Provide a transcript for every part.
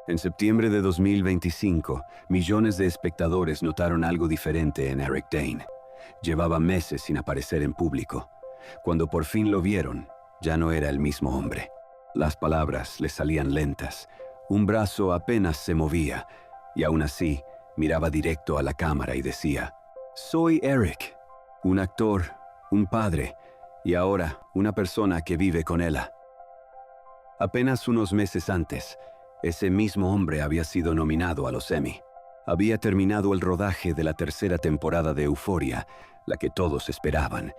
En septiembre de 2025, millones de espectadores notaron algo diferente en Eric Dane. Llevaba meses sin aparecer en público. Cuando por fin lo vieron, ya no era el mismo hombre. Las palabras le salían lentas. Un brazo apenas se movía, y aún así miraba directo a la cámara y decía: «Soy Eric, un actor, un padre, y ahora una persona que vive con ella». Apenas unos meses antes, ese mismo hombre había sido nominado a los Emmy. Había terminado el rodaje de la tercera temporada de Euphoria, la que todos esperaban,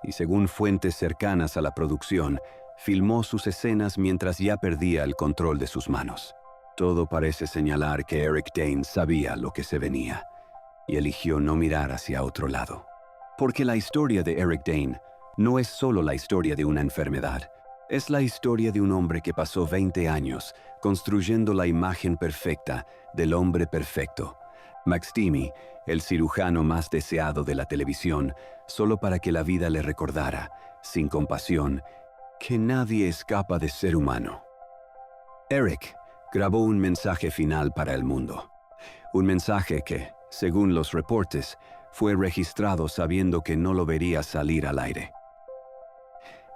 y según fuentes cercanas a la producción, filmó sus escenas mientras ya perdía el control de sus manos. Todo parece señalar que Eric Dane sabía lo que se venía, y eligió no mirar hacia otro lado. Porque la historia de Eric Dane no es solo la historia de una enfermedad. Es la historia de un hombre que pasó 20 años construyendo la imagen perfecta del hombre perfecto. McSteamy, el cirujano más deseado de la televisión, solo para que la vida le recordara, sin compasión, que nadie escapa de ser humano. Eric grabó un mensaje final para el mundo. Un mensaje que, según los reportes, fue registrado sabiendo que no lo vería salir al aire.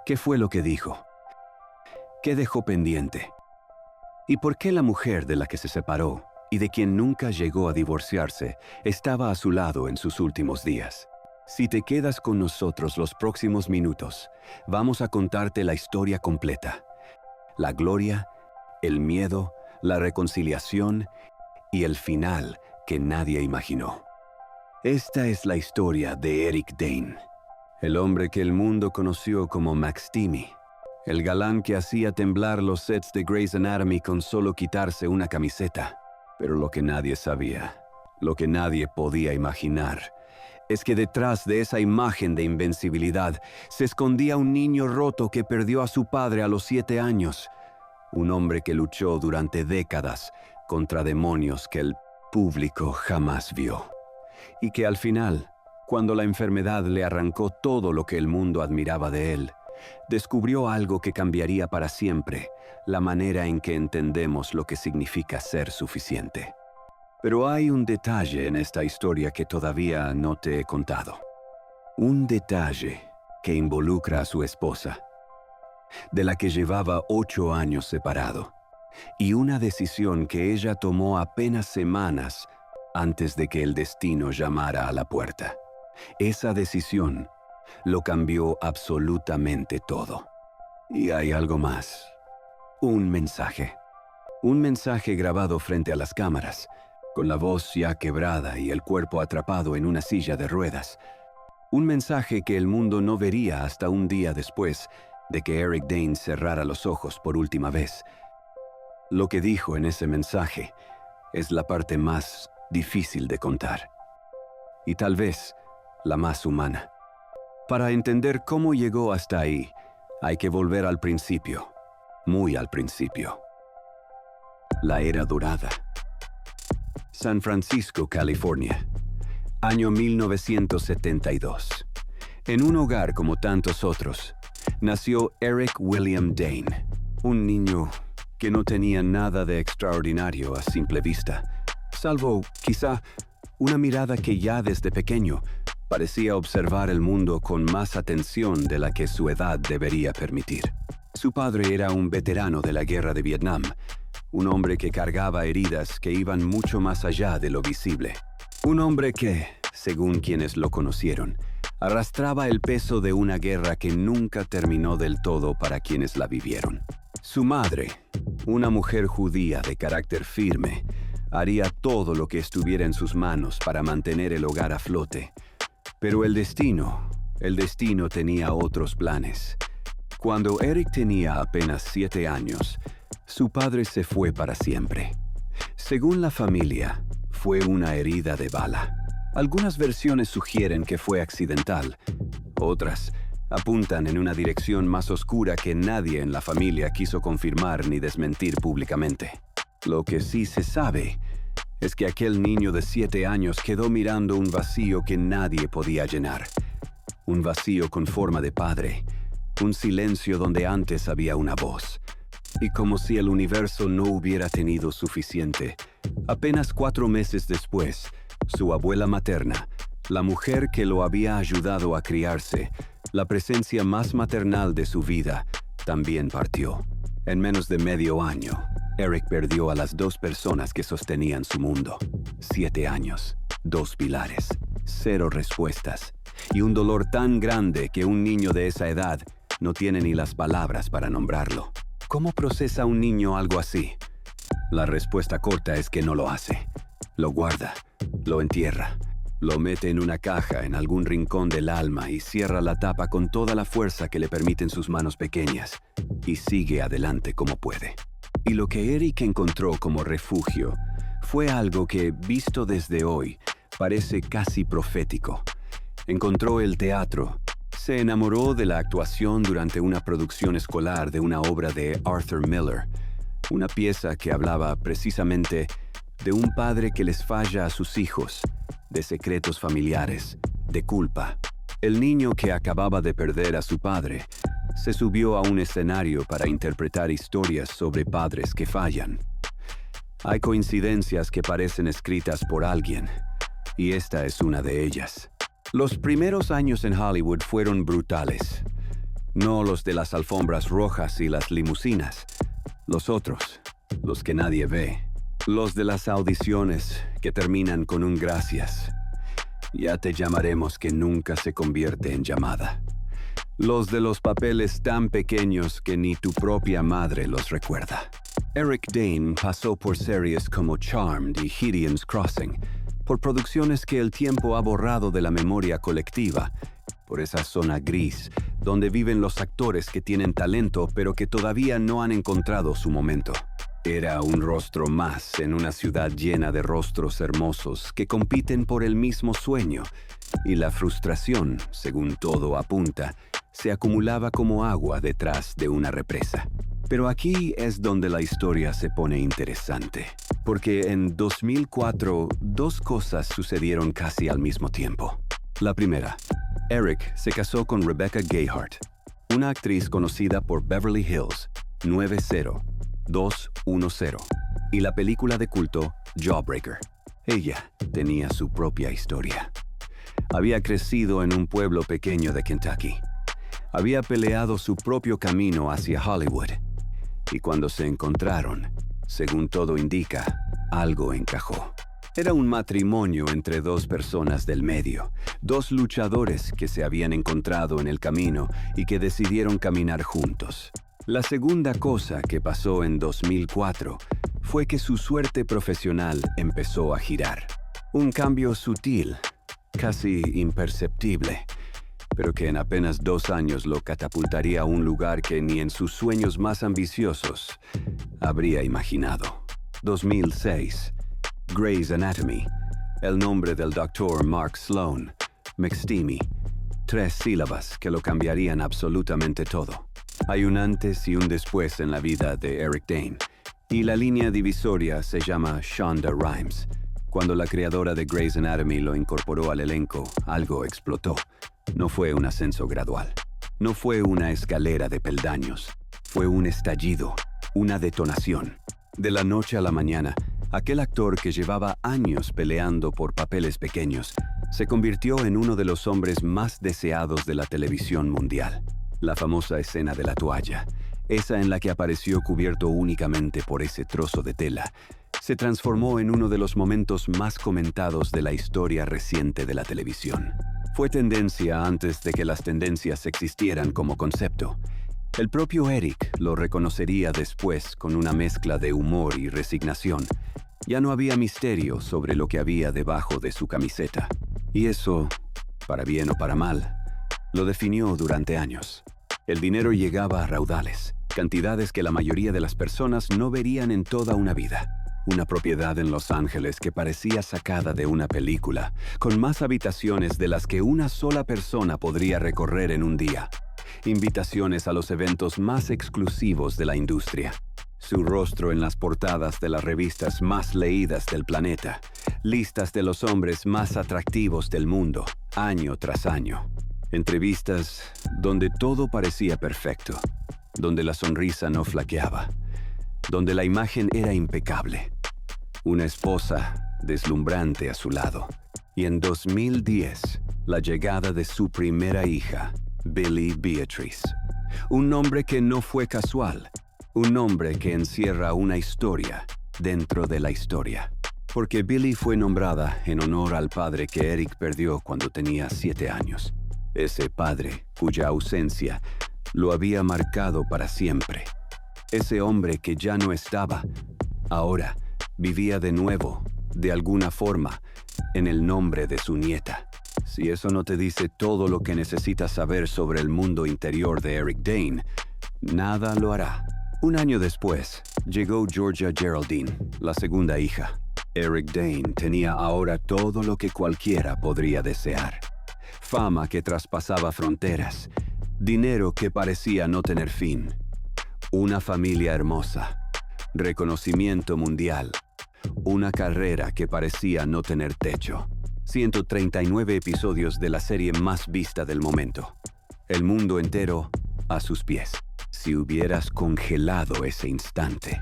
¿Qué fue lo que dijo? ¿Qué dejó pendiente? ¿Y por qué la mujer de la que se separó y de quien nunca llegó a divorciarse estaba a su lado en sus últimos días? Si te quedas con nosotros los próximos minutos, vamos a contarte la historia completa. La gloria, el miedo, la reconciliación y el final que nadie imaginó. Esta es la historia de Eric Dane, el hombre que el mundo conoció como McSteamy. El galán que hacía temblar los sets de Grey's Anatomy con solo quitarse una camiseta. Pero lo que nadie sabía, lo que nadie podía imaginar, es que detrás de esa imagen de invencibilidad se escondía un niño roto que perdió a su padre a los 7 años. Un hombre que luchó durante décadas contra demonios que el público jamás vio. Y que al final, cuando la enfermedad le arrancó todo lo que el mundo admiraba de él, descubrió algo que cambiaría para siempre la manera en que entendemos lo que significa ser suficiente. Pero hay un detalle en esta historia que todavía no te he contado. Un detalle que involucra a su esposa, de la que llevaba 8 años separado, y una decisión que ella tomó apenas semanas antes de que el destino llamara a la puerta. Esa decisión lo cambió absolutamente todo. Y hay algo más. Un mensaje. Un mensaje grabado frente a las cámaras, con la voz ya quebrada y el cuerpo atrapado en una silla de ruedas. Un mensaje que el mundo no vería hasta un día después de que Eric Dane cerrara los ojos por última vez. Lo que dijo en ese mensaje es la parte más difícil de contar. Y tal vez la más humana. Para entender cómo llegó hasta ahí, hay que volver al principio, muy al principio. La era dorada. San Francisco, California. Año 1972. En un hogar como tantos otros, nació Eric William Dane, un niño que no tenía nada de extraordinario a simple vista, salvo, quizá, una mirada que ya desde pequeño parecía observar el mundo con más atención de la que su edad debería permitir. Su padre era un veterano de la guerra de Vietnam, un hombre que cargaba heridas que iban mucho más allá de lo visible. Un hombre que, según quienes lo conocieron, arrastraba el peso de una guerra que nunca terminó del todo para quienes la vivieron. Su madre, una mujer judía de carácter firme, haría todo lo que estuviera en sus manos para mantener el hogar a flote. Pero el destino tenía otros planes. Cuando Eric tenía apenas 7 años, su padre se fue para siempre. Según la familia, fue una herida de bala. Algunas versiones sugieren que fue accidental. Otras apuntan en una dirección más oscura que nadie en la familia quiso confirmar ni desmentir públicamente. Lo que sí se sabe es que aquel niño de 7 años quedó mirando un vacío que nadie podía llenar. Un vacío con forma de padre. Un silencio donde antes había una voz. Y como si el universo no hubiera tenido suficiente, apenas 4 meses después, su abuela materna, la mujer que lo había ayudado a criarse, la presencia más maternal de su vida, también partió. En menos de medio año, Eric perdió a las 2 personas que sostenían su mundo. 7 años, 2 pilares, 0 respuestas, y un dolor tan grande que un niño de esa edad no tiene ni las palabras para nombrarlo. ¿Cómo procesa un niño algo así? La respuesta corta es que no lo hace. Lo guarda, lo entierra, lo mete en una caja en algún rincón del alma y cierra la tapa con toda la fuerza que le permiten sus manos pequeñas, y sigue adelante como puede. Y lo que Eric encontró como refugio fue algo que, visto desde hoy, parece casi profético. Encontró el teatro. Se enamoró de la actuación durante una producción escolar de una obra de Arthur Miller, una pieza que hablaba precisamente de un padre que les falla a sus hijos, de secretos familiares, de culpa. El niño que acababa de perder a su padre se subió a un escenario para interpretar historias sobre padres que fallan. Hay coincidencias que parecen escritas por alguien, y esta es una de ellas. Los primeros años en Hollywood fueron brutales. No los de las alfombras rojas y las limusinas. Los otros, los que nadie ve. Los de las audiciones que terminan con un gracias. Ya te llamaremos que nunca se convierte en llamada. Los de los papeles tan pequeños que ni tu propia madre los recuerda. Eric Dane pasó por series como Charmed y Gideon's Crossing, por producciones que el tiempo ha borrado de la memoria colectiva, por esa zona gris donde viven los actores que tienen talento pero que todavía no han encontrado su momento. Era un rostro más en una ciudad llena de rostros hermosos que compiten por el mismo sueño, y la frustración, según todo apunta, se acumulaba como agua detrás de una represa. Pero aquí es donde la historia se pone interesante, porque en 2004 2 cosas sucedieron casi al mismo tiempo. La primera, Eric se casó con Rebecca Gayheart, una actriz conocida por Beverly Hills 90210 y la película de culto Jawbreaker. Ella tenía su propia historia. Había crecido en un pueblo pequeño de Kentucky. Había peleado su propio camino hacia Hollywood. Y cuando se encontraron, según todo indica, algo encajó. Era un matrimonio entre 2 personas del medio, 2 luchadores que se habían encontrado en el camino y que decidieron caminar juntos. La segunda cosa que pasó en 2004 fue que su suerte profesional empezó a girar. Un cambio sutil, casi imperceptible, pero que en apenas 2 años lo catapultaría a un lugar que ni en sus sueños más ambiciosos habría imaginado. 2006. Grey's Anatomy. El nombre del doctor Mark Sloan. McSteamy. 3 sílabas que lo cambiarían absolutamente todo. Hay un antes y un después en la vida de Eric Dane, y la línea divisoria se llama Shonda Rhimes. Cuando la creadora de Grey's Anatomy lo incorporó al elenco, algo explotó. No fue un ascenso gradual. No fue una escalera de peldaños. Fue un estallido, una detonación. De la noche a la mañana, aquel actor que llevaba años peleando por papeles pequeños se convirtió en uno de los hombres más deseados de la televisión mundial. La famosa escena de la toalla, esa en la que apareció cubierto únicamente por ese trozo de tela, se transformó en uno de los momentos más comentados de la historia reciente de la televisión. Fue tendencia antes de que las tendencias existieran como concepto. El propio Eric lo reconocería después con una mezcla de humor y resignación. Ya no había misterio sobre lo que había debajo de su camiseta. Y eso, para bien o para mal, lo definió durante años. El dinero llegaba a raudales, cantidades que la mayoría de las personas no verían en toda una vida. Una propiedad en Los Ángeles que parecía sacada de una película, con más habitaciones de las que una sola persona podría recorrer en un día. Invitaciones a los eventos más exclusivos de la industria. Su rostro en las portadas de las revistas más leídas del planeta. Listas de los hombres más atractivos del mundo, año tras año. Entrevistas donde todo parecía perfecto, donde la sonrisa no flaqueaba, donde la imagen era impecable. Una esposa deslumbrante a su lado. Y en 2010, la llegada de su primera hija, Billie Beatrice. Un nombre que no fue casual. Un nombre que encierra una historia dentro de la historia. Porque Billie fue nombrada en honor al padre que Eric perdió cuando tenía 7 años. Ese padre cuya ausencia lo había marcado para siempre. Ese hombre que ya no estaba, ahora vivía de nuevo, de alguna forma, en el nombre de su nieta. Si eso no te dice todo lo que necesitas saber sobre el mundo interior de Eric Dane, nada lo hará. Un año después, llegó Georgia Geraldine, la segunda hija. Eric Dane tenía ahora todo lo que cualquiera podría desear. Fama que traspasaba fronteras, dinero que parecía no tener fin, una familia hermosa, reconocimiento mundial, una carrera que parecía no tener techo. 139 episodios de la serie más vista del momento. El mundo entero a sus pies. Si hubieras congelado ese instante,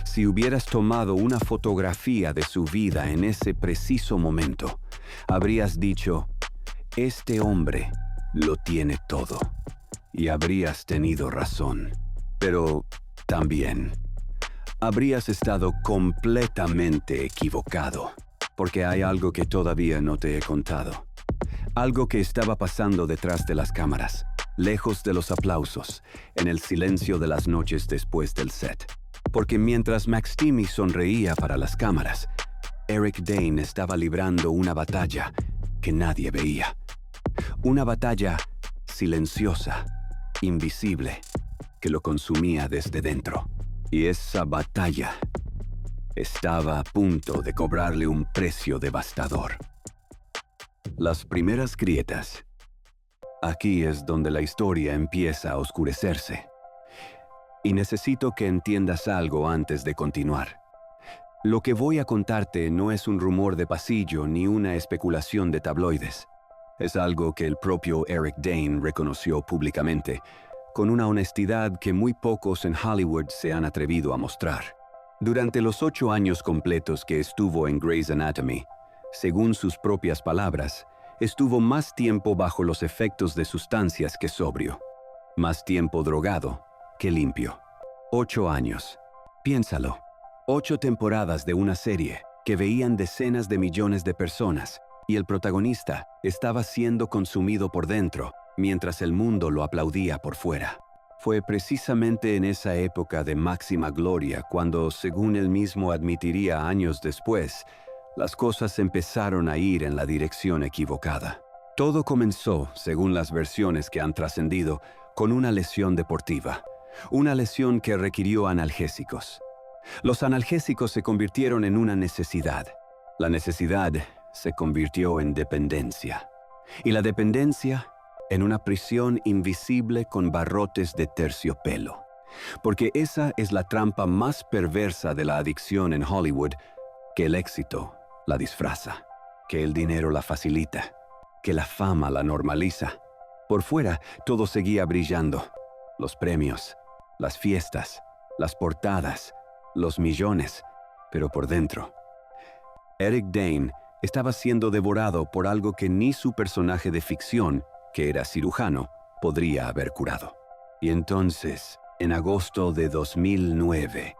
si hubieras tomado una fotografía de su vida en ese preciso momento, habrías dicho, este hombre lo tiene todo. Y habrías tenido razón. Pero también habrías estado completamente equivocado, porque hay algo que todavía no te he contado. Algo que estaba pasando detrás de las cámaras, lejos de los aplausos, en el silencio de las noches después del set. Porque mientras McSteamy sonreía para las cámaras, Eric Dane estaba librando una batalla que nadie veía. Una batalla silenciosa, invisible, que lo consumía desde dentro. Y esa batalla estaba a punto de cobrarle un precio devastador. Las primeras grietas. Aquí es donde la historia empieza a oscurecerse. Y necesito que entiendas algo antes de continuar. Lo que voy a contarte no es un rumor de pasillo ni una especulación de tabloides. Es algo que el propio Eric Dane reconoció públicamente, con una honestidad que muy pocos en Hollywood se han atrevido a mostrar. Durante los 8 años completos que estuvo en Grey's Anatomy, según sus propias palabras, estuvo más tiempo bajo los efectos de sustancias que sobrio, más tiempo drogado que limpio. 8 años. Piénsalo. 8 temporadas de una serie que veían decenas de millones de personas y el protagonista estaba siendo consumido por dentro mientras el mundo lo aplaudía por fuera. Fue precisamente en esa época de máxima gloria cuando, según él mismo admitiría años después, las cosas empezaron a ir en la dirección equivocada. Todo comenzó, según las versiones que han trascendido, con una lesión deportiva. Una lesión que requirió analgésicos. Los analgésicos se convirtieron en una necesidad. La necesidad se convirtió en dependencia. Y la dependencia en una prisión invisible con barrotes de terciopelo. Porque esa es la trampa más perversa de la adicción en Hollywood, que el éxito la disfraza, que el dinero la facilita, que la fama la normaliza. Por fuera, todo seguía brillando. Los premios, las fiestas, las portadas, los millones, pero por dentro. Eric Dane estaba siendo devorado por algo que ni su personaje de ficción, que era cirujano, podría haber curado. Y entonces, en agosto de 2009,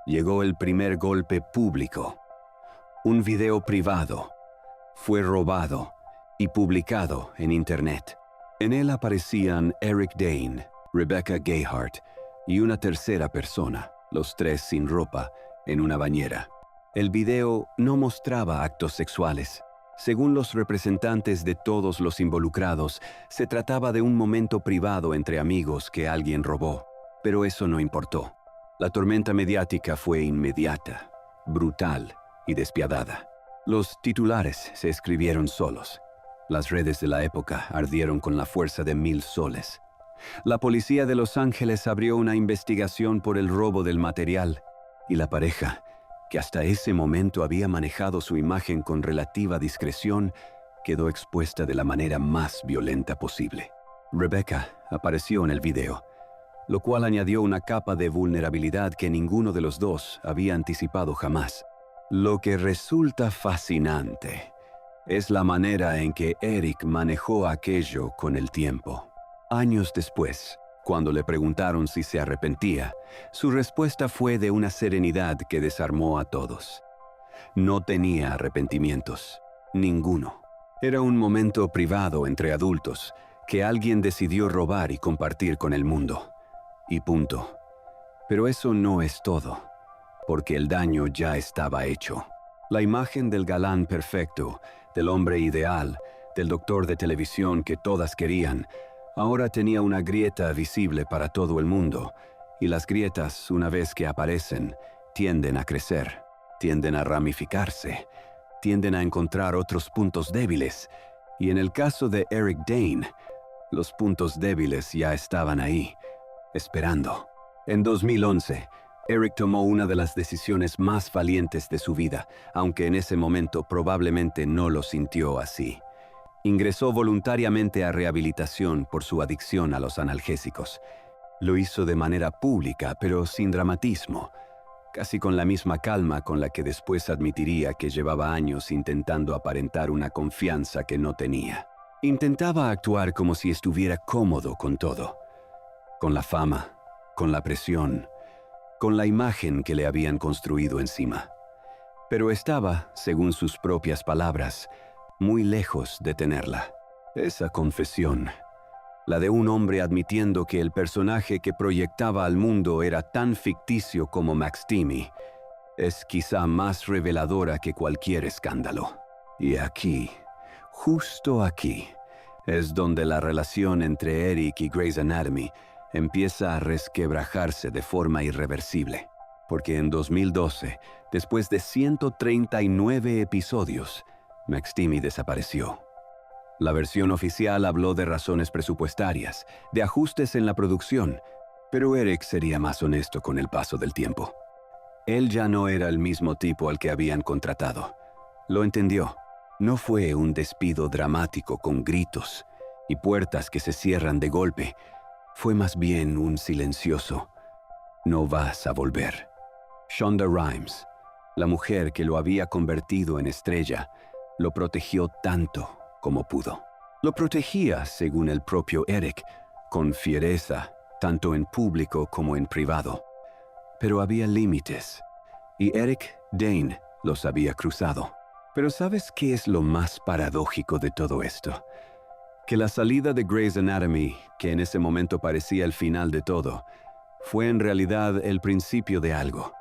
llegó el primer golpe público. Un video privado fue robado y publicado en Internet. En él aparecían Eric Dane, Rebecca Gayheart y una tercera persona, los 3 sin ropa, en una bañera. El video no mostraba actos sexuales. Según los representantes de todos los involucrados, se trataba de un momento privado entre amigos que alguien robó. Pero eso no importó. La tormenta mediática fue inmediata, brutal y despiadada. Los titulares se escribieron solos. Las redes de la época ardieron con la fuerza de 1000 soles. La policía de Los Ángeles abrió una investigación por el robo del material, y la pareja, que hasta ese momento había manejado su imagen con relativa discreción, quedó expuesta de la manera más violenta posible. Rebecca apareció en el video, lo cual añadió una capa de vulnerabilidad que ninguno de los dos había anticipado jamás. Lo que resulta fascinante es la manera en que Eric manejó aquello con el tiempo. Años después, cuando le preguntaron si se arrepentía, su respuesta fue de una serenidad que desarmó a todos. No tenía arrepentimientos, ninguno. Era un momento privado entre adultos que alguien decidió robar y compartir con el mundo. Y punto. Pero eso no es todo, porque el daño ya estaba hecho. La imagen del galán perfecto, del hombre ideal, del doctor de televisión que todas querían, ahora tenía una grieta visible para todo el mundo, y las grietas, una vez que aparecen, tienden a crecer, tienden a ramificarse, tienden a encontrar otros puntos débiles, y en el caso de Eric Dane, los puntos débiles ya estaban ahí, esperando. En 2011, Eric tomó una de las decisiones más valientes de su vida, aunque en ese momento probablemente no lo sintió así. Ingresó voluntariamente a rehabilitación por su adicción a los analgésicos. Lo hizo de manera pública, pero sin dramatismo, casi con la misma calma con la que después admitiría que llevaba años intentando aparentar una confianza que no tenía. Intentaba actuar como si estuviera cómodo con todo, con la fama, con la presión, con la imagen que le habían construido encima. Pero estaba, según sus propias palabras, muy lejos de tenerla. Esa confesión, la de un hombre admitiendo que el personaje que proyectaba al mundo era tan ficticio como McSteamy, es quizá más reveladora que cualquier escándalo. Y aquí, justo aquí, es donde la relación entre Eric y Grey's Anatomy empieza a resquebrajarse de forma irreversible. Porque en 2012, después de 139 episodios, McSteamy desapareció. La versión oficial habló de razones presupuestarias, de ajustes en la producción, pero Eric sería más honesto con el paso del tiempo. Él ya no era el mismo tipo al que habían contratado. Lo entendió. No fue un despido dramático con gritos y puertas que se cierran de golpe. Fue más bien un silencioso: no vas a volver. Shonda Rhimes, la mujer que lo había convertido en estrella, lo protegió tanto como pudo. Lo protegía, según el propio Eric, con fiereza, tanto en público como en privado. Pero había límites, y Eric Dane los había cruzado. Pero ¿sabes qué es lo más paradójico de todo esto? Que la salida de Grey's Anatomy, que en ese momento parecía el final de todo, fue en realidad el principio de algo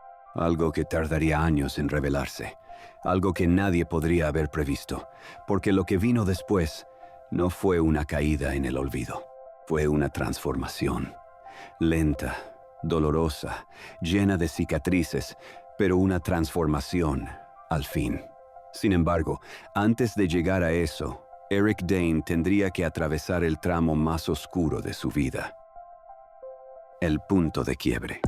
que tardaría años en revelarse, algo que nadie podría haber previsto, porque lo que vino después no fue una caída en el olvido, fue una transformación, lenta, dolorosa, llena de cicatrices, pero una transformación al fin. Sin embargo, antes de llegar a eso, Eric Dane tendría que atravesar el tramo más oscuro de su vida. El punto de quiebre.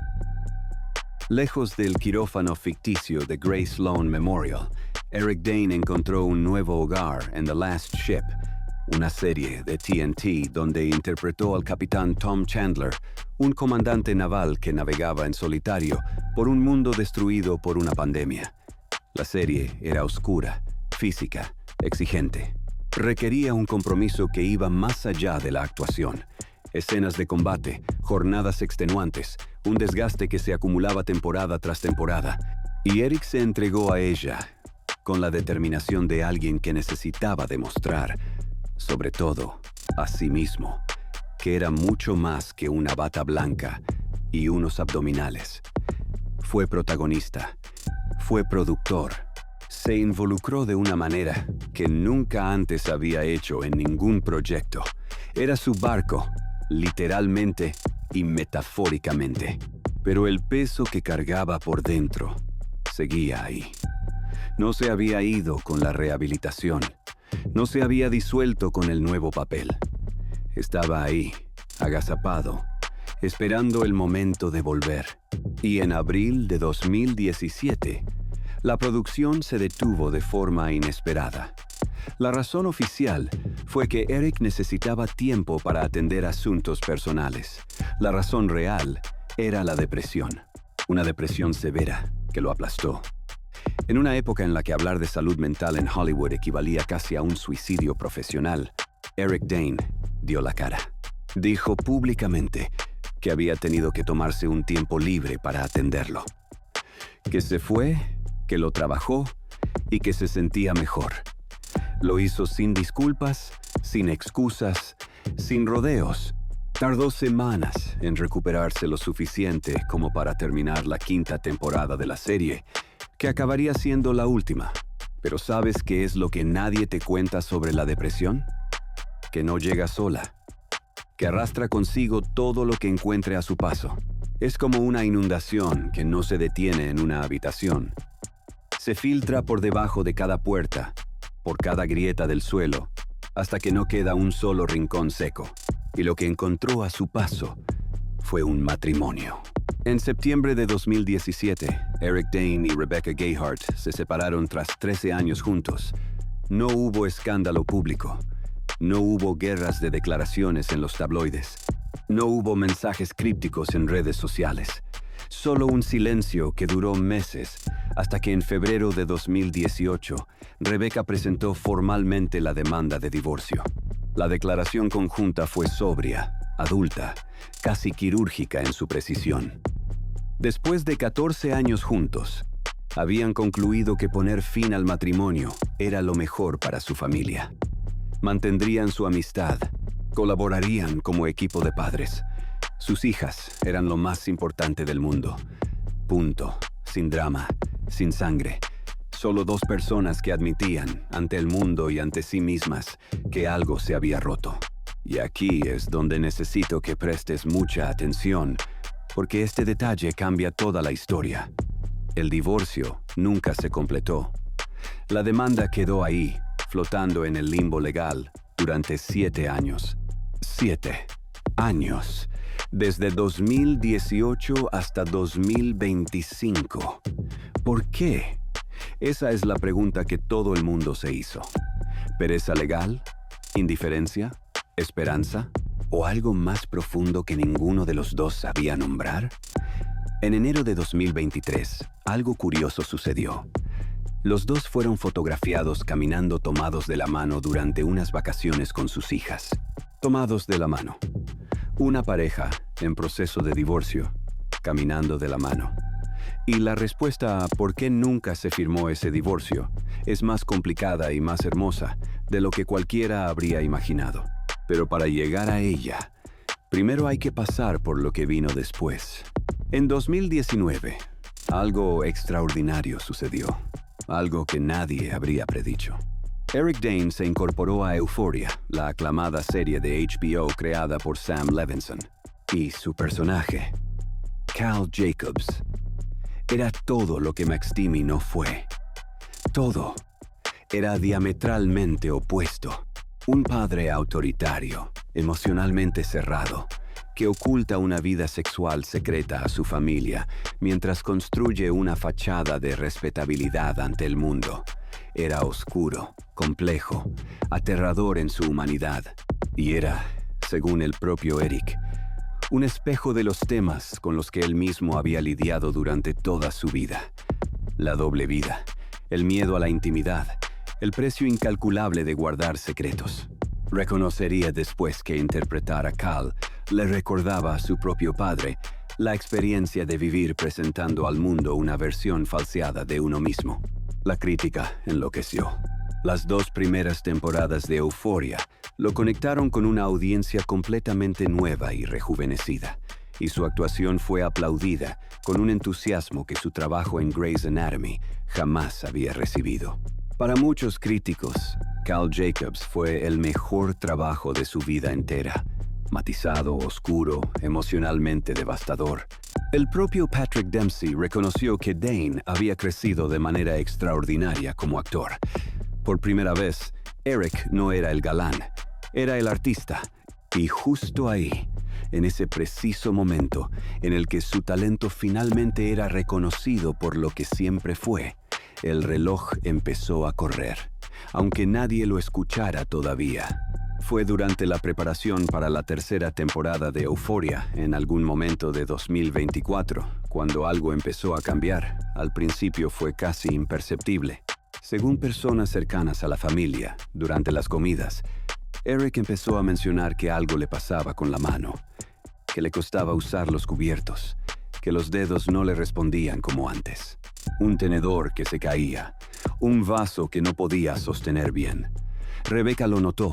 Lejos del quirófano ficticio de Grey Sloan Memorial, Eric Dane encontró un nuevo hogar en The Last Ship, una serie de TNT donde interpretó al capitán Tom Chandler, un comandante naval que navegaba en solitario por un mundo destruido por una pandemia. La serie era oscura, física, exigente. Requería un compromiso que iba más allá de la actuación. Escenas de combate, jornadas extenuantes, un desgaste que se acumulaba temporada tras temporada. Y Eric se entregó a ella con la determinación de alguien que necesitaba demostrar, sobre todo a sí mismo, que era mucho más que una bata blanca y unos abdominales. Fue protagonista, fue productor, se involucró de una manera que nunca antes había hecho en ningún proyecto. Era su barco, literalmente y metafóricamente. Pero el peso que cargaba por dentro seguía ahí. No se había ido con la rehabilitación. No se había disuelto con el nuevo papel. Estaba ahí, agazapado, esperando el momento de volver. Y en abril de 2017, la producción se detuvo de forma inesperada. La razón oficial fue que Eric necesitaba tiempo para atender asuntos personales. La razón real era la depresión, una depresión severa que lo aplastó. En una época en la que hablar de salud mental en Hollywood equivalía casi a un suicidio profesional, Eric Dane dio la cara. Dijo públicamente que había tenido que tomarse un tiempo libre para atenderlo. Que se fue, que lo trabajó y que se sentía mejor. Lo hizo sin disculpas, sin excusas, sin rodeos. Tardó semanas en recuperarse lo suficiente como para terminar la 5ª temporada de la serie, que acabaría siendo la última. Pero ¿sabes qué es lo que nadie te cuenta sobre la depresión? Que no llega sola, que arrastra consigo todo lo que encuentre a su paso. Es como una inundación que no se detiene en una habitación. Se filtra por debajo de cada puerta, por cada grieta del suelo, hasta que no queda un solo rincón seco. Y lo que encontró a su paso fue un matrimonio. En septiembre de 2017, Eric Dane y Rebecca Gayheart se separaron tras 13 años juntos. No hubo escándalo público. No hubo guerras de declaraciones en los tabloides. No hubo mensajes crípticos en redes sociales. Solo un silencio que duró meses, hasta que en febrero de 2018, Rebecca presentó formalmente la demanda de divorcio. La declaración conjunta fue sobria, adulta, casi quirúrgica en su precisión. Después de 14 años juntos, habían concluido que poner fin al matrimonio era lo mejor para su familia. Mantendrían su amistad, colaborarían como equipo de padres. Sus hijas eran lo más importante del mundo. Punto. Sin drama, sin sangre. Solo 2 personas que admitían, ante el mundo y ante sí mismas, que algo se había roto. Y aquí es donde necesito que prestes mucha atención, porque este detalle cambia toda la historia. El divorcio nunca se completó. La demanda quedó ahí, flotando en el limbo legal, durante 7 años. 7 años. Desde 2018 hasta 2025. ¿Por qué? Esa es la pregunta que todo el mundo se hizo. ¿Pereza legal? ¿Indiferencia? ¿Esperanza? ¿O algo más profundo que ninguno de los dos sabía nombrar? En enero de 2023, algo curioso sucedió. Los dos fueron fotografiados caminando tomados de la mano durante unas vacaciones con sus hijas. Tomados de la mano. Una pareja en proceso de divorcio, caminando de la mano. Y la respuesta a por qué nunca se firmó ese divorcio es más complicada y más hermosa de lo que cualquiera habría imaginado. Pero para llegar a ella, primero hay que pasar por lo que vino después. En 2019, algo extraordinario sucedió. Algo que nadie habría predicho. Eric Dane se incorporó a Euphoria, la aclamada serie de HBO creada por Sam Levinson. Y su personaje, Cal Jacobs, era todo lo que McSteamy no fue. Todo. Era diametralmente opuesto. Un padre autoritario, emocionalmente cerrado, que oculta una vida sexual secreta a su familia mientras construye una fachada de respetabilidad ante el mundo. Era oscuro, complejo, aterrador en su humanidad. Y era, según el propio Eric, un espejo de los temas con los que él mismo había lidiado durante toda su vida. La doble vida, el miedo a la intimidad, el precio incalculable de guardar secretos. Reconocería después que interpretar a Cal le recordaba a su propio padre la experiencia de vivir presentando al mundo una versión falseada de uno mismo. La crítica enloqueció. Las 2 primeras temporadas de Euphoria lo conectaron con una audiencia completamente nueva y rejuvenecida, y su actuación fue aplaudida con un entusiasmo que su trabajo en Grey's Anatomy jamás había recibido. Para muchos críticos, Cal Jacobs fue el mejor trabajo de su vida entera. Matizado, oscuro, emocionalmente devastador. El propio Patrick Dempsey reconoció que Dane había crecido de manera extraordinaria como actor. Por primera vez, Eric no era el galán, era el artista. Y justo ahí, en ese preciso momento en el que su talento finalmente era reconocido por lo que siempre fue, el reloj empezó a correr, aunque nadie lo escuchara todavía. Fue durante la preparación para la tercera temporada de Euphoria, en algún momento de 2024, cuando algo empezó a cambiar. Al principio fue casi imperceptible. Según personas cercanas a la familia, durante las comidas, Eric empezó a mencionar que algo le pasaba con la mano, que le costaba usar los cubiertos, que los dedos no le respondían como antes. Un tenedor que se caía, un vaso que no podía sostener bien. Rebecca lo notó,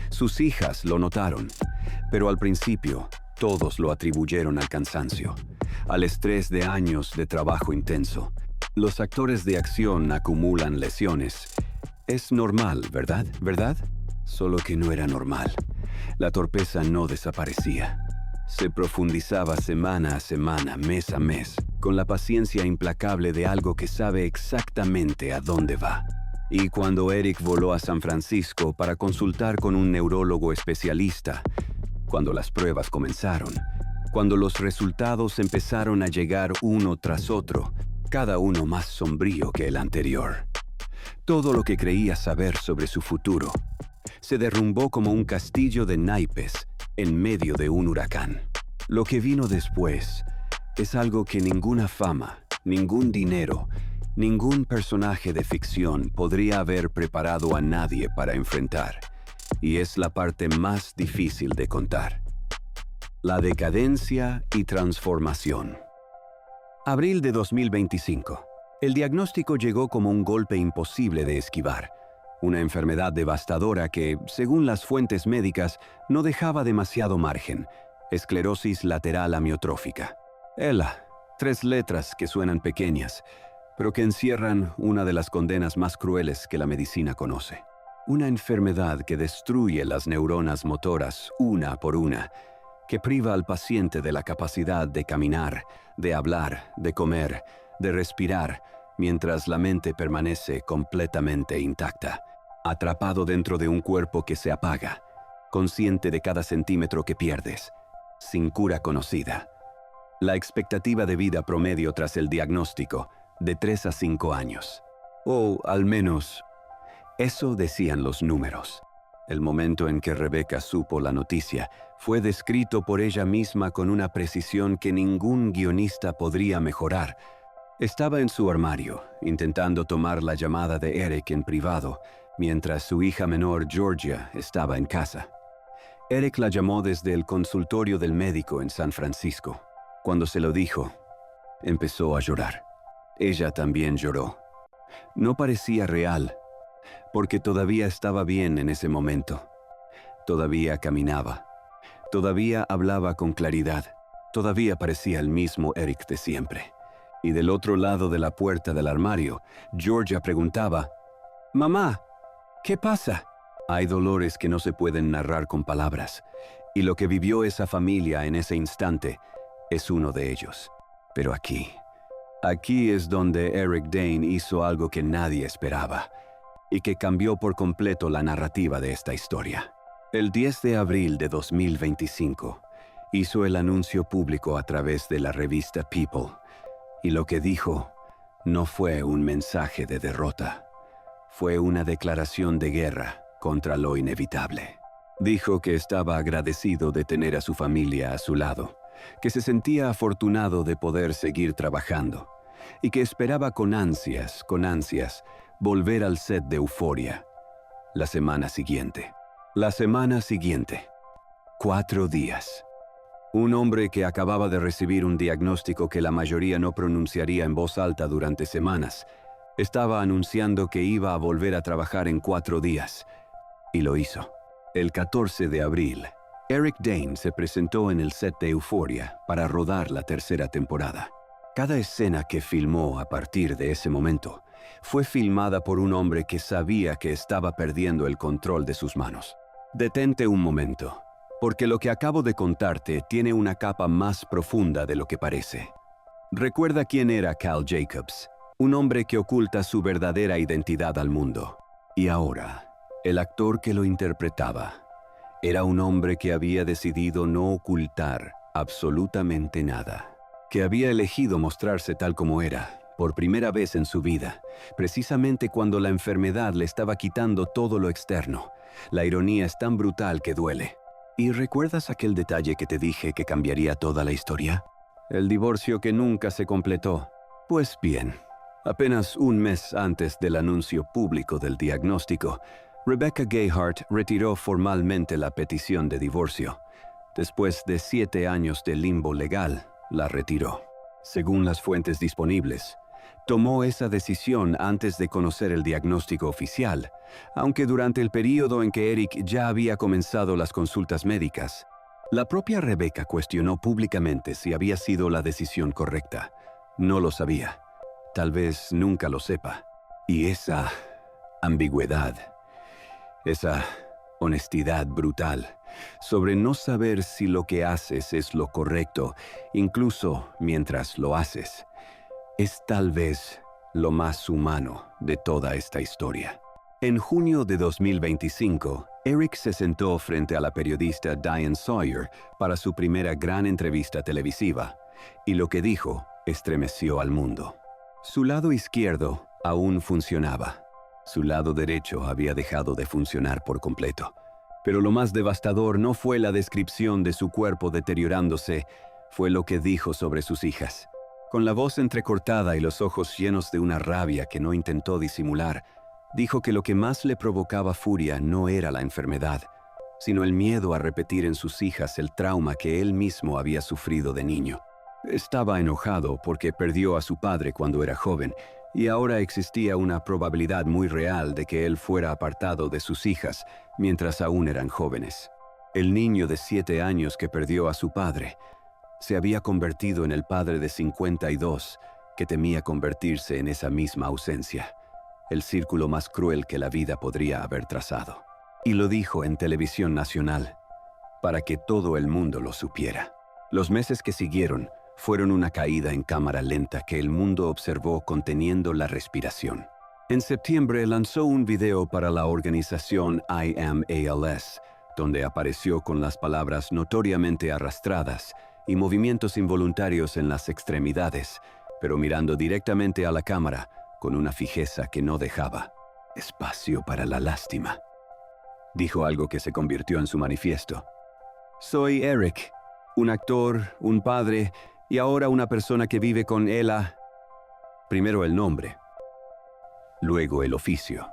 sus hijas lo notaron, pero al principio todos lo atribuyeron al cansancio, al estrés de años de trabajo intenso. Los actores de acción acumulan lesiones. Es normal, ¿verdad? ¿Verdad? Solo que no era normal. La torpeza no desaparecía. Se profundizaba semana a semana, mes a mes, con la paciencia implacable de algo que sabe exactamente a dónde va. Y cuando Eric voló a San Francisco para consultar con un neurólogo especialista, cuando las pruebas comenzaron, cuando los resultados empezaron a llegar uno tras otro, cada uno más sombrío que el anterior, todo lo que creía saber sobre su futuro se derrumbó como un castillo de naipes en medio de un huracán. Lo que vino después es algo que ninguna fama, ningún dinero, ningún personaje de ficción podría haber preparado a nadie para enfrentar, y es la parte más difícil de contar. La decadencia y transformación. Abril de 2025. El diagnóstico llegó como un golpe imposible de esquivar. Una enfermedad devastadora que, según las fuentes médicas, no dejaba demasiado margen. Esclerosis lateral amiotrófica. ELA, 3 letras que suenan pequeñas, pero que encierran una de las condenas más crueles que la medicina conoce. Una enfermedad que destruye las neuronas motoras una por una, que priva al paciente de la capacidad de caminar, de hablar, de comer, de respirar, mientras la mente permanece completamente intacta, atrapado dentro de un cuerpo que se apaga, consciente de cada centímetro que pierdes, sin cura conocida. La expectativa de vida promedio tras el diagnóstico, de 3 a 5 años. O, al menos, eso decían los números. El momento en que Rebecca supo la noticia fue descrito por ella misma con una precisión que ningún guionista podría mejorar. Estaba en su armario, intentando tomar la llamada de Eric en privado, mientras su hija menor, Georgia, estaba en casa. Eric la llamó desde el consultorio del médico en San Francisco. Cuando se lo dijo, empezó a llorar. Ella también lloró. No parecía real, porque todavía estaba bien en ese momento. Todavía caminaba. Todavía hablaba con claridad. Todavía parecía el mismo Eric de siempre. Y del otro lado de la puerta del armario, Georgia preguntaba, «Mamá, ¿qué pasa?» Hay dolores que no se pueden narrar con palabras, y lo que vivió esa familia en ese instante es uno de ellos. Pero aquí es donde Eric Dane hizo algo que nadie esperaba, y que cambió por completo la narrativa de esta historia. El 10 de abril de 2025, hizo el anuncio público a través de la revista People, y lo que dijo no fue un mensaje de derrota, fue una declaración de guerra contra lo inevitable. Dijo que estaba agradecido de tener a su familia a su lado, que se sentía afortunado de poder seguir trabajando, y que esperaba con ansias, volver al set de Euphoria. La semana siguiente. 4 días. Un hombre que acababa de recibir un diagnóstico que la mayoría no pronunciaría en voz alta durante semanas, estaba anunciando que iba a volver a trabajar en 4 días. Y lo hizo. El 14 de abril, Eric Dane se presentó en el set de Euphoria para rodar la tercera temporada. Cada escena que filmó a partir de ese momento fue filmada por un hombre que sabía que estaba perdiendo el control de sus manos. Detente un momento, porque lo que acabo de contarte tiene una capa más profunda de lo que parece. Recuerda quién era Cal Jacobs, un hombre que oculta su verdadera identidad al mundo. Y ahora, el actor que lo interpretaba era un hombre que había decidido no ocultar absolutamente nada, que había elegido mostrarse tal como era, por primera vez en su vida, precisamente cuando la enfermedad le estaba quitando todo lo externo. La ironía es tan brutal que duele. ¿Y recuerdas aquel detalle que te dije que cambiaría toda la historia? El divorcio que nunca se completó. Pues bien, apenas un mes antes del anuncio público del diagnóstico, Rebecca Gayheart retiró formalmente la petición de divorcio. Después de 7 años de limbo legal, la retiró. Según las fuentes disponibles, tomó esa decisión antes de conocer el diagnóstico oficial, aunque durante el período en que Eric ya había comenzado las consultas médicas. La propia Rebecca cuestionó públicamente si había sido la decisión correcta. No lo sabía. Tal vez nunca lo sepa. Y esa ambigüedad, esa honestidad brutal sobre no saber si lo que haces es lo correcto, incluso mientras lo haces, es tal vez lo más humano de toda esta historia. En junio de 2025, Eric se sentó frente a la periodista Diane Sawyer para su primera gran entrevista televisiva, y lo que dijo estremeció al mundo. Su lado izquierdo aún funcionaba. Su lado derecho había dejado de funcionar por completo. Pero lo más devastador no fue la descripción de su cuerpo deteriorándose, fue lo que dijo sobre sus hijas. Con la voz entrecortada y los ojos llenos de una rabia que no intentó disimular, dijo que lo que más le provocaba furia no era la enfermedad, sino el miedo a repetir en sus hijas el trauma que él mismo había sufrido de niño. Estaba enojado porque perdió a su padre cuando era joven, y ahora existía una probabilidad muy real de que él fuera apartado de sus hijas mientras aún eran jóvenes. El niño de 7 años que perdió a su padre se había convertido en el padre de 52 que temía convertirse en esa misma ausencia, el círculo más cruel que la vida podría haber trazado. Y lo dijo en televisión nacional, para que todo el mundo lo supiera. Los meses que siguieron fueron una caída en cámara lenta que el mundo observó conteniendo la respiración. En septiembre lanzó un video para la organización I Am ALS, donde apareció con las palabras notoriamente arrastradas y movimientos involuntarios en las extremidades, pero mirando directamente a la cámara con una fijeza que no dejaba espacio para la lástima. Dijo algo que se convirtió en su manifiesto. Soy Eric, un actor, un padre y ahora una persona que vive con Ella. Primero el nombre, luego el oficio,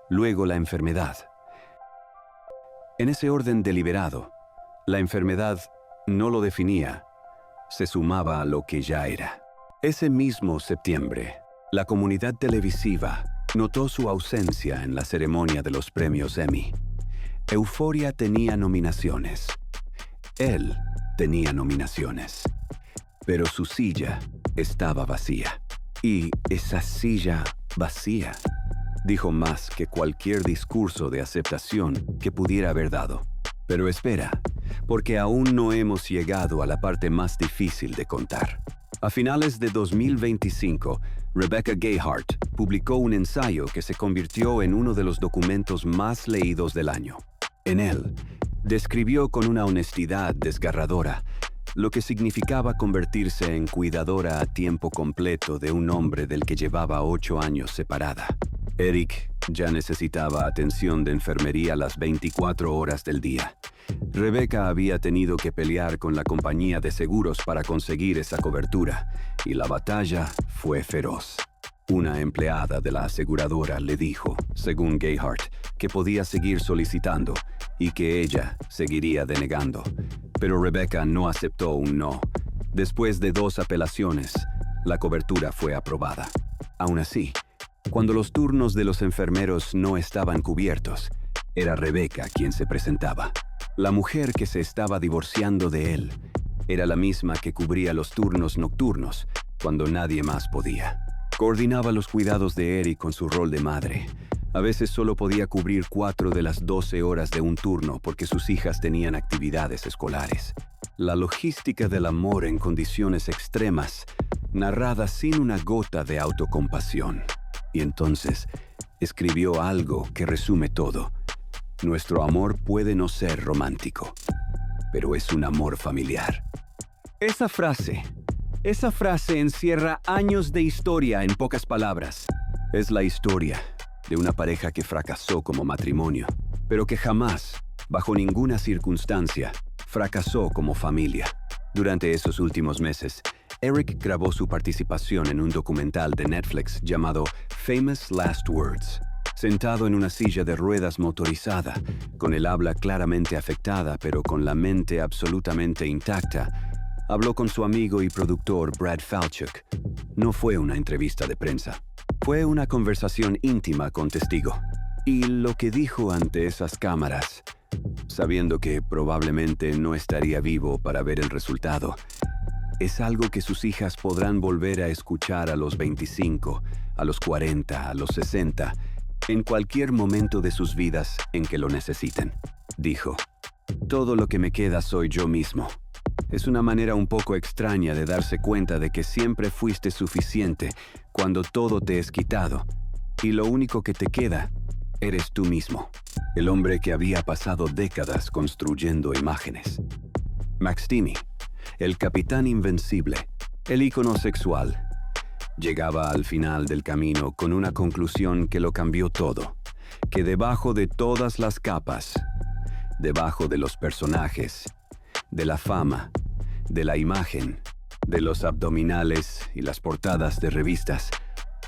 luego la enfermedad. En ese orden deliberado, la enfermedad no lo definía, se sumaba a lo que ya era. Ese mismo septiembre, la comunidad televisiva notó su ausencia en la ceremonia de los premios Emmy. Euphoria tenía nominaciones. Él tenía nominaciones. Pero su silla estaba vacía. Y esa silla vacía dijo más que cualquier discurso de aceptación que pudiera haber dado. Pero espera, porque aún no hemos llegado a la parte más difícil de contar. A finales de 2025, Rebecca Gayheart publicó un ensayo que se convirtió en uno de los documentos más leídos del año. En él, describió con una honestidad desgarradora lo que significaba convertirse en cuidadora a tiempo completo de un hombre del que llevaba 8 años separada. Eric ya necesitaba atención de enfermería las 24 horas del día. Rebecca había tenido que pelear con la compañía de seguros para conseguir esa cobertura, y la batalla fue feroz. Una empleada de la aseguradora le dijo, según Gayheart, que podía seguir solicitando y que ella seguiría denegando. Pero Rebecca no aceptó un no. Después de 2 apelaciones, la cobertura fue aprobada. Aún así, cuando los turnos de los enfermeros no estaban cubiertos, era Rebecca quien se presentaba. La mujer que se estaba divorciando de él era la misma que cubría los turnos nocturnos cuando nadie más podía. Coordinaba los cuidados de Eric con su rol de madre. A veces solo podía cubrir 4 de las 12 horas de un turno porque sus hijas tenían actividades escolares. La logística del amor en condiciones extremas, narrada sin una gota de autocompasión. Y entonces escribió algo que resume todo. Nuestro amor puede no ser romántico, pero es un amor familiar. Esa frase Esa frase encierra años de historia en pocas palabras. Es la historia de una pareja que fracasó como matrimonio, pero que jamás, bajo ninguna circunstancia, fracasó como familia. Durante esos últimos meses, Eric grabó su participación en un documental de Netflix llamado Famous Last Words. Sentado en una silla de ruedas motorizada, con el habla claramente afectada pero con la mente absolutamente intacta, habló con su amigo y productor Brad Falchuk. No fue una entrevista de prensa. Fue una conversación íntima con testigo. Y lo que dijo ante esas cámaras, sabiendo que probablemente no estaría vivo para ver el resultado, es algo que sus hijas podrán volver a escuchar a los 25, a los 40, a los 60, en cualquier momento de sus vidas en que lo necesiten. Dijo, «Todo lo que me queda soy yo mismo». Es una manera un poco extraña de darse cuenta de que siempre fuiste suficiente cuando todo te es quitado, y lo único que te queda eres tú mismo. El hombre que había pasado décadas construyendo imágenes. McSteamy, el capitán invencible, el ícono sexual, llegaba al final del camino con una conclusión que lo cambió todo, que debajo de todas las capas, debajo de los personajes, de la fama, de la imagen, de los abdominales y las portadas de revistas,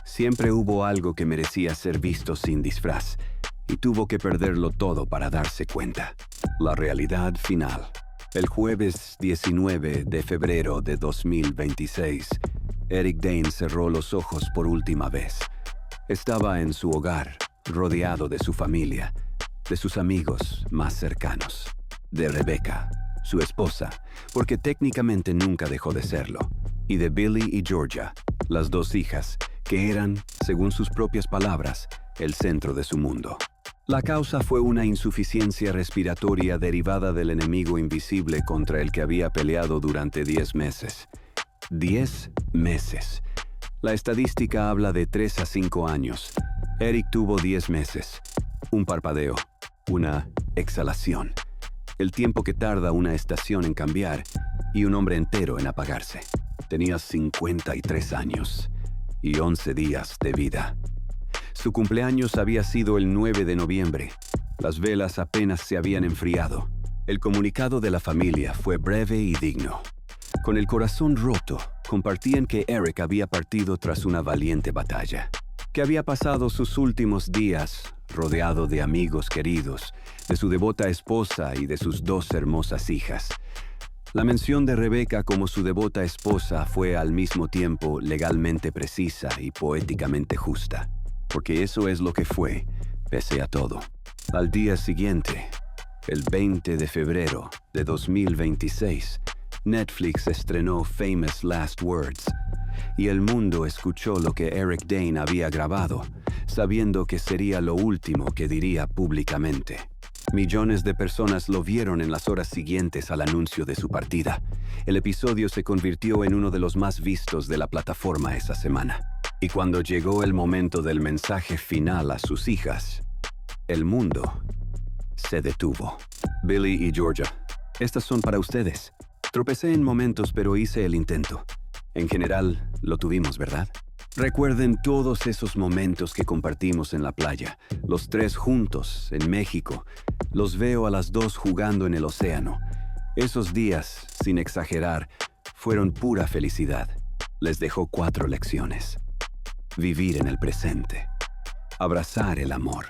siempre hubo algo que merecía ser visto sin disfraz, y tuvo que perderlo todo para darse cuenta. La realidad final. El jueves 19 de febrero de 2026, Eric Dane cerró los ojos por última vez. Estaba en su hogar, rodeado de su familia, de sus amigos más cercanos, de Rebecca, su esposa, porque técnicamente nunca dejó de serlo, y de Billy y Georgia, las dos hijas, que eran, según sus propias palabras, el centro de su mundo. La causa fue una insuficiencia respiratoria derivada del enemigo invisible contra el que había peleado durante 10 meses. 10 meses. La estadística habla de 3 a 5 años. Eric tuvo 10 meses. Un parpadeo. Una exhalación. El tiempo que tarda una estación en cambiar y un hombre entero en apagarse. Tenía 53 años y 11 días de vida. Su cumpleaños había sido el 9 de noviembre. Las velas apenas se habían enfriado. El comunicado de la familia fue breve y digno. Con el corazón roto, compartían que Eric había partido tras una valiente batalla, que había pasado sus últimos días rodeado de amigos queridos, de su devota esposa y de sus 2 hermosas hijas. La mención de Rebecca como su devota esposa fue al mismo tiempo legalmente precisa y poéticamente justa, porque eso es lo que fue, pese a todo. Al día siguiente, el 20 de febrero de 2026, Netflix estrenó Famous Last Words, y el mundo escuchó lo que Eric Dane había grabado, sabiendo que sería lo último que diría públicamente. Millones de personas lo vieron en las horas siguientes al anuncio de su partida. El episodio se convirtió en uno de los más vistos de la plataforma esa semana. Y cuando llegó el momento del mensaje final a sus hijas, el mundo se detuvo. Billy y Georgia, estas son para ustedes. Tropecé en momentos, pero hice el intento. En general, lo tuvimos, ¿verdad? Recuerden todos esos momentos que compartimos en la playa, los 3 juntos, en México. Los veo a las 2 jugando en el océano. Esos días, sin exagerar, fueron pura felicidad. Les dejó 4 lecciones. Vivir en el presente. Abrazar el amor.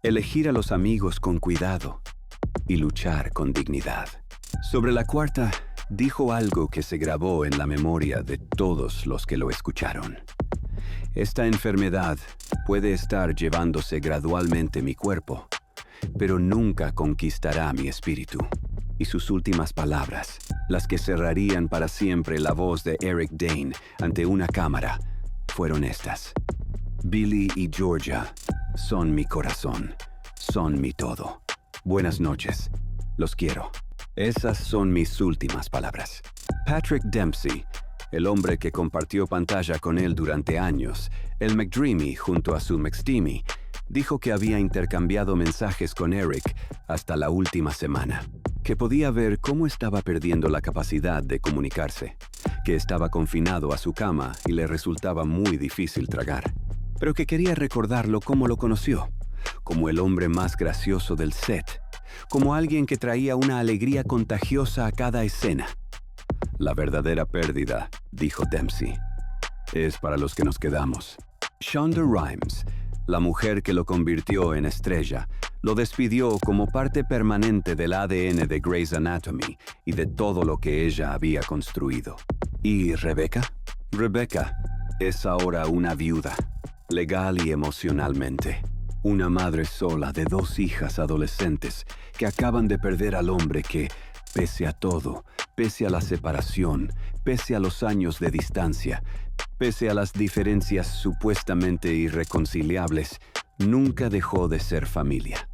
Elegir a los amigos con cuidado. Y luchar con dignidad. Sobre la 4ª, dijo algo que se grabó en la memoria de todos los que lo escucharon. Esta enfermedad puede estar llevándose gradualmente mi cuerpo, pero nunca conquistará mi espíritu. Y sus últimas palabras, las que cerrarían para siempre la voz de Eric Dane ante una cámara, fueron estas. Billy y Georgia son mi corazón, son mi todo. Buenas noches, los quiero. Esas son mis últimas palabras. Patrick Dempsey, el hombre que compartió pantalla con él durante años, el McDreamy junto a su McSteamy, dijo que había intercambiado mensajes con Eric hasta la última semana, que podía ver cómo estaba perdiendo la capacidad de comunicarse, que estaba confinado a su cama y le resultaba muy difícil tragar, pero que quería recordarlo como lo conoció, como el hombre más gracioso del set, como alguien que traía una alegría contagiosa a cada escena. La verdadera pérdida, dijo Dempsey, es para los que nos quedamos. Shonda Rhimes, la mujer que lo convirtió en estrella, lo despidió como parte permanente del ADN de Grey's Anatomy y de todo lo que ella había construido. ¿Y Rebecca? Rebecca es ahora una viuda, legal y emocionalmente. Una madre sola de 2 hijas adolescentes que acaban de perder al hombre que, pese a todo, pese a la separación, pese a los años de distancia, pese a las diferencias supuestamente irreconciliables, nunca dejó de ser familia.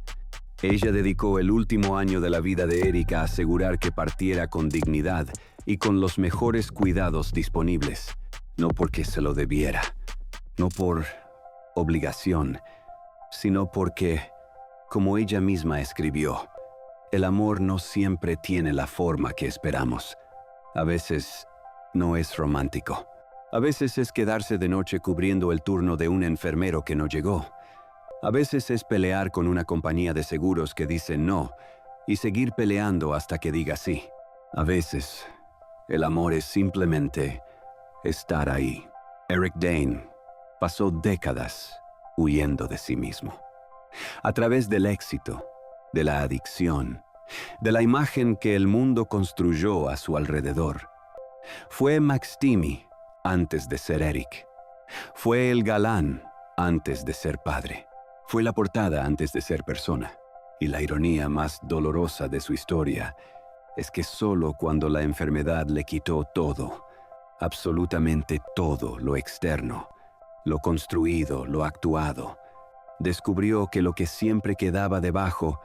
Ella dedicó el último año de la vida de Eric a asegurar que partiera con dignidad y con los mejores cuidados disponibles, no porque se lo debiera, no por obligación, sino porque, como ella misma escribió, el amor no siempre tiene la forma que esperamos. A veces no es romántico. A veces es quedarse de noche cubriendo el turno de un enfermero que no llegó. A veces es pelear con una compañía de seguros que dice no y seguir peleando hasta que diga sí. A veces, el amor es simplemente estar ahí. Eric Dane pasó décadas huyendo de sí mismo. A través del éxito, de la adicción, de la imagen que el mundo construyó a su alrededor. Fue McSteamy antes de ser Eric. Fue el galán antes de ser padre. Fue la portada antes de ser persona. Y la ironía más dolorosa de su historia es que solo cuando la enfermedad le quitó todo, absolutamente todo lo externo, lo construido, lo actuado, descubrió que lo que siempre quedaba debajo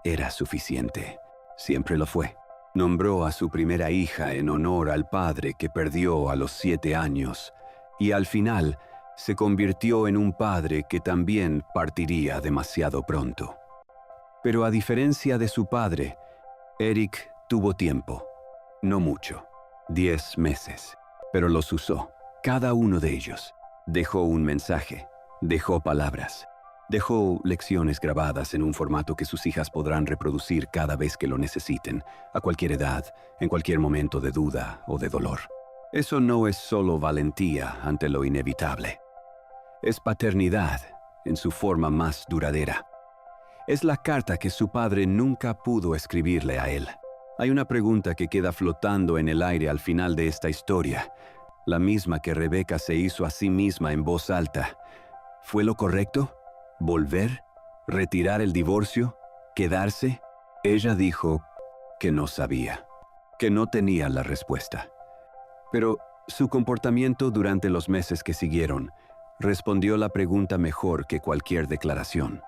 era suficiente. Siempre lo fue. Nombró a su primera hija en honor al padre que perdió a los 7 años, y al final se convirtió en un padre que también partiría demasiado pronto. Pero a diferencia de su padre, Eric tuvo tiempo. No mucho. 10 meses. Pero los usó. Cada uno de ellos. Dejó un mensaje. Dejó palabras. Dejó lecciones grabadas en un formato que sus hijas podrán reproducir cada vez que lo necesiten, a cualquier edad, en cualquier momento de duda o de dolor. Eso no es solo valentía ante lo inevitable. Es paternidad en su forma más duradera. Es la carta que su padre nunca pudo escribirle a él. Hay una pregunta que queda flotando en el aire al final de esta historia, la misma que Rebecca se hizo a sí misma en voz alta. ¿Fue lo correcto? ¿Volver? ¿Retirar el divorcio? ¿Quedarse? Ella dijo que no sabía, que no tenía la respuesta. Pero su comportamiento durante los meses que siguieron respondió la pregunta mejor que cualquier declaración.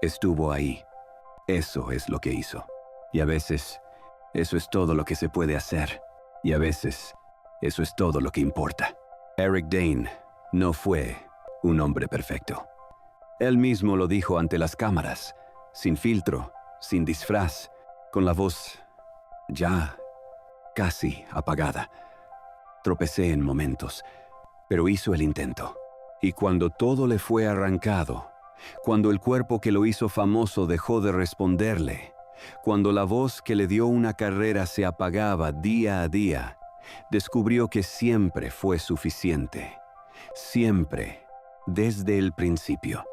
Estuvo ahí. Eso es lo que hizo. Y a veces, eso es todo lo que se puede hacer. Y a veces, eso es todo lo que importa. Eric Dane no fue un hombre perfecto. Él mismo lo dijo ante las cámaras, sin filtro, sin disfraz, con la voz ya casi apagada. Tropecé en momentos, pero hizo el intento. Y cuando todo le fue arrancado, cuando el cuerpo que lo hizo famoso dejó de responderle, cuando la voz que le dio una carrera se apagaba día a día, descubrió que siempre fue suficiente. Siempre, desde el principio.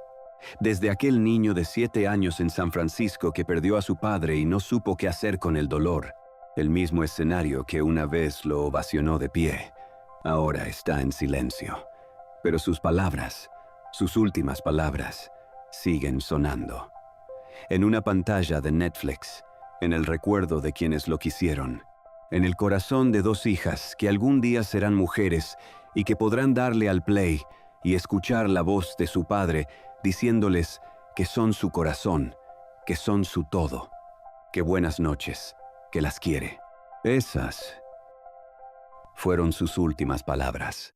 Desde aquel niño de 7 años en San Francisco que perdió a su padre y no supo qué hacer con el dolor. El mismo escenario que una vez lo ovacionó de pie, ahora está en silencio. Pero sus palabras, sus últimas palabras, siguen sonando. En una pantalla de Netflix, en el recuerdo de quienes lo quisieron, en el corazón de 2 hijas que algún día serán mujeres y que podrán darle al play y escuchar la voz de su padre diciéndoles que son su corazón, que son su todo, que buenas noches, que las quiere. Esas fueron sus últimas palabras.